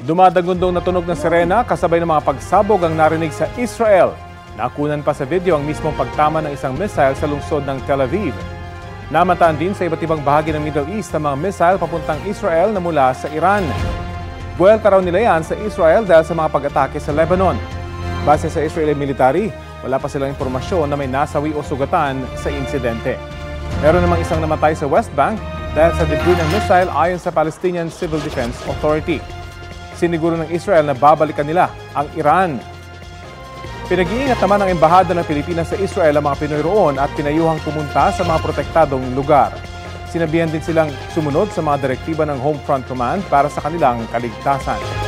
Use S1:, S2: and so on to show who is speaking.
S1: Dumadagundong na tunog ng sirena kasabay ng mga pagsabog ang narinig sa Israel. Nakunan pa sa video ang mismong pagtama ng isang missile sa lungsod ng Tel Aviv. Namataan din sa iba't ibang bahagi ng Middle East ang mga missile papuntang Israel na mula sa Iran. Buwelta raw nila yan sa Israel dahil sa mga pag-atake sa Lebanon. Base sa Israeli military, wala pa silang impormasyon na may nasawi o sugatan sa insidente. Meron namang isang namatay sa West Bank dahil sa debris ng missile ayon sa Palestinian Civil Defense Authority. Siniguro ng Israel na babalikan nila ang Iran. Pinag-iingat naman ng Embahada ng Pilipinas sa Israel ang mga Pinoy roon at pinayuhang pumunta sa mga protektadong lugar. Sinabihan din silang sumunod sa mga direktiba ng Home Front Command para sa kanilang kaligtasan.